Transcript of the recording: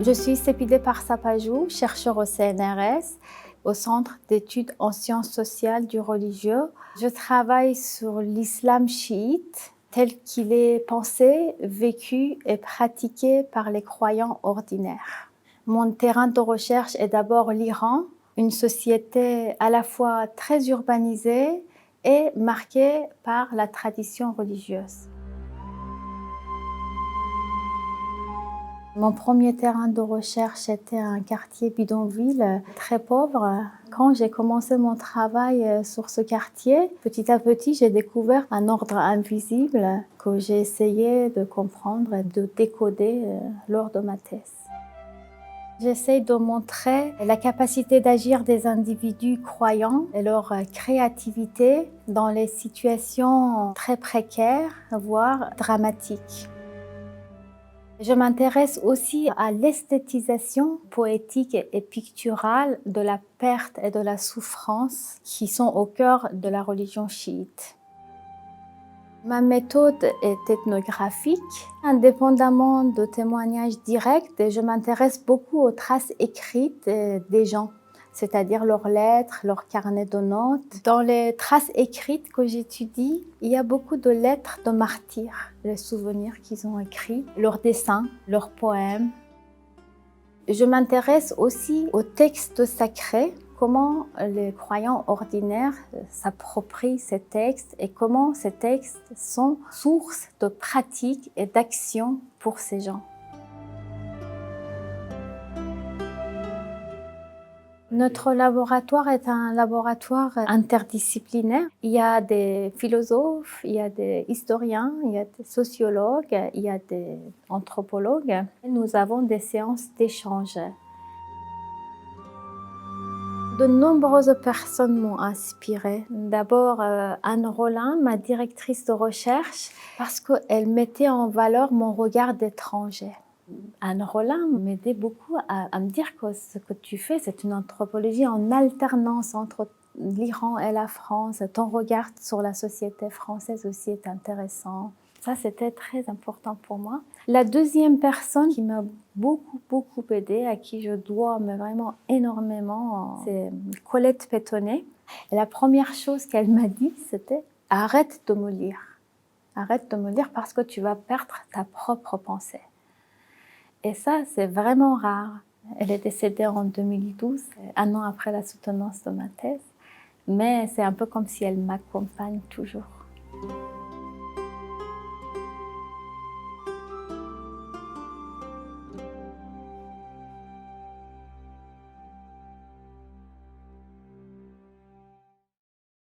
Je suis Sepideh Parsapajou, chercheur au CNRS, au Centre d'études en sciences sociales du religieux. Je travaille sur l'islam chiite tel qu'il est pensé, vécu et pratiqué par les croyants ordinaires. Mon terrain de recherche est d'abord l'Iran, une société à la fois très urbanisée et marquée par la tradition religieuse. Mon premier terrain de recherche était un quartier bidonville très pauvre. Quand j'ai commencé mon travail sur ce quartier, petit à petit, j'ai découvert un ordre invisible que j'ai essayé de comprendre et de décoder lors de ma thèse. J'essaye de montrer la capacité d'agir des individus croyants et leur créativité dans les situations très précaires, voire dramatiques. Je m'intéresse aussi à l'esthétisation poétique et picturale de la perte et de la souffrance qui sont au cœur de la religion chiite. Ma méthode est ethnographique. Indépendamment de témoignages directs, je m'intéresse beaucoup aux traces écrites des gens, c'est-à-dire leurs lettres, leurs carnets de notes. Dans les traces écrites que j'étudie, il y a beaucoup de lettres de martyrs, les souvenirs qu'ils ont écrits, leurs dessins, leurs poèmes. Je m'intéresse aussi aux textes sacrés, comment les croyants ordinaires s'approprient ces textes et comment ces textes sont source de pratiques et d'actions pour ces gens. Notre laboratoire est un laboratoire interdisciplinaire. Il y a des philosophes, il y a des historiens, il y a des sociologues, il y a des anthropologues. Nous avons des séances d'échange. De nombreuses personnes m'ont inspirée. D'abord, Anne Rollin, ma directrice de recherche, parce qu'elle mettait en valeur mon regard d'étranger. Anne Rollin m'aidait beaucoup à me dire que ce que tu fais, c'est une anthropologie en alternance entre l'Iran et la France. Ton regard sur la société française aussi est intéressant. Ça, c'était très important pour moi. La deuxième personne qui m'a beaucoup aidée, à qui je dois vraiment énormément, c'est Colette Pétonnet. Et la première chose qu'elle m'a dit, c'était « Arrête de me lire. Arrête de me lire parce que tu vas perdre ta propre pensée. » Et ça, c'est vraiment rare. Elle est décédée en 2012, un an après la soutenance de ma thèse. Mais c'est un peu comme si elle m'accompagne toujours.